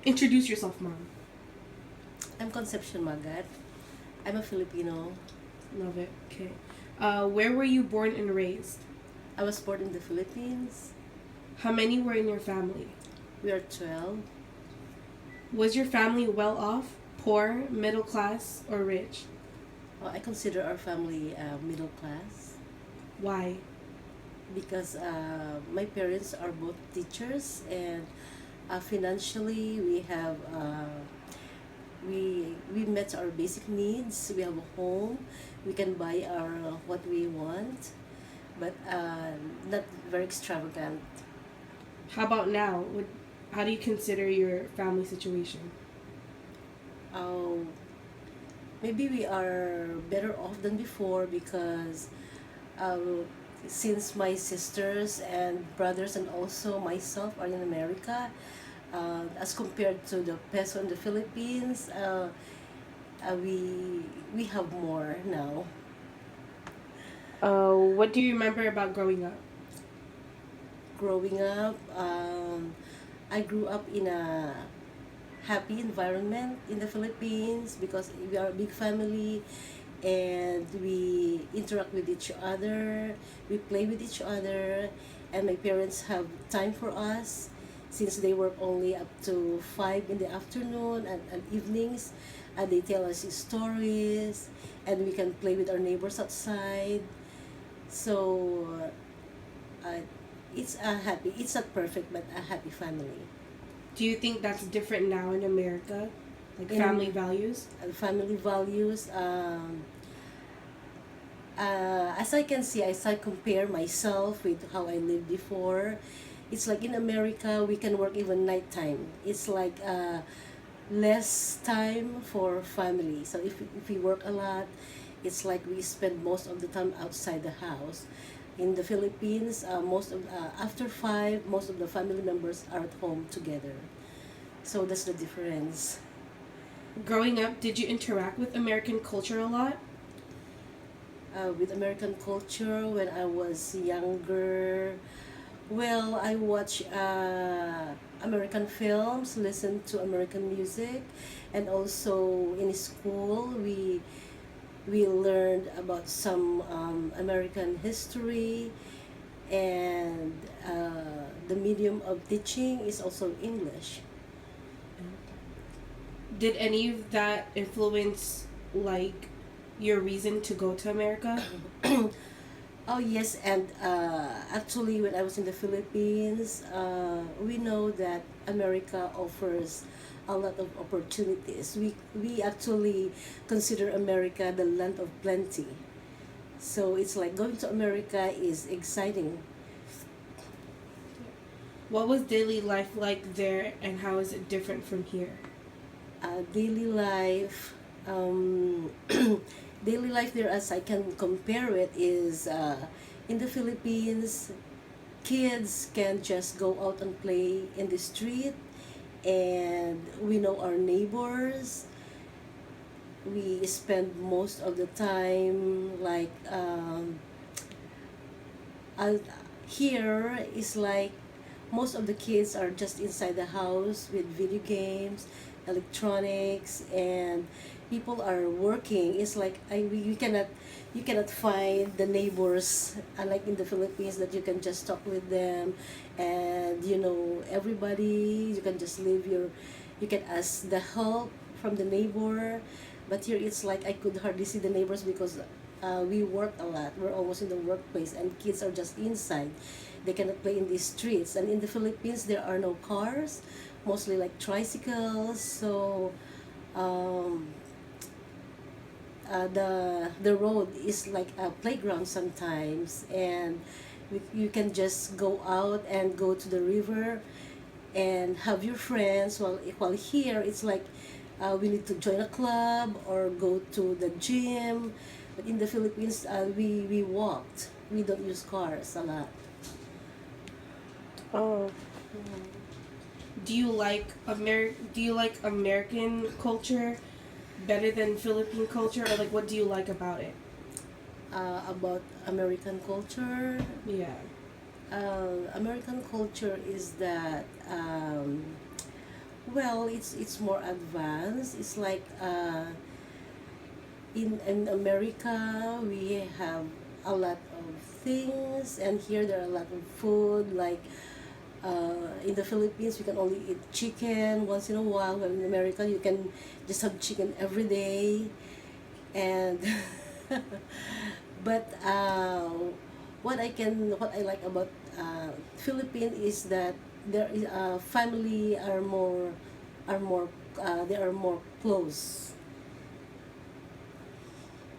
Introduce yourself, Mom. I'm Concepcion Magat. I'm a Filipino. Love it. Okay. Where were you born and raised? I was born in the Philippines. How many were in your family? We are 12. Was your family well off, poor, middle class, or rich? I consider our family middle class Why? because my parents are both teachers, and financially we met our basic needs. We have a home. We can buy our what we want, but not very extravagant. How about now? How do you consider your family situation? Uh, Maybe we are better off than before because uh, since my sisters and brothers and also myself are in America, as compared to the peso in the Philippines, we have more now. What do you remember about growing up? Growing up, I grew up in a happy environment in the Philippines because we are a big family and we interact with each other, we play with each other, and my parents have time for us since they work only up to 5 in the afternoon and evenings, and they tell us stories and we can play with our neighbors outside. So uh, it's not perfect, but a happy family. Do you think that's different now in America? Like family In values? family values, as I can see, as I compare myself with how I lived before, it's like in America we can work even nighttime. It's like less time for family. So if we work a lot, it's like we spend most of the time outside the house. In the Philippines, most of after 5, most of the family members are at home together. So that's the difference. Growing up, did you interact with American culture a lot? With American culture when I was younger. Well, I watch American films, listen to American music, and also in school we learned about some American history, and the medium of teaching is also English. Did any of that influence like your reason to go to America? Oh yes, and actually, when I was in the Philippines, we know that America offers a lot of opportunities. We actually consider America the land of plenty. So it's like going to America is exciting. What was daily life like there and how is it different from here? Daily life, daily life there, as I can compare it, is in the Philippines. Kids can just go out and play in the street, and we know our neighbors. We spend most of the time like uh, here is like most of the kids are just inside the house with video games, electronics, and people are working. It's like you cannot find the neighbors, unlike in the Philippines, that you can just talk with them, and you know everybody. You can just leave your, you can ask the help from the neighbor, but here it's like I could hardly see the neighbors because we work a lot. We're almost in the workplace, and kids are just inside. They cannot play in the streets. And in the Philippines, there are no cars, mostly like tricycles. So um, the road is like a playground sometimes, and you can just go out and go to the river and have your friends. While here it's like we need to join a club or go to the gym. But in the Philippines, we walked. We don't use cars a lot. Oh. Do you like American culture better than Philippine culture, or like what do you like about it? About American culture, Yeah. American culture is that Well, it's more advanced. It's like in America we have a lot of things, and here there are a lot of food. Like in the Philippines, we can only eat chicken once in a while. When in America, you can just have chicken every day, and but what I like about Philippines is that there is family are more they are more close.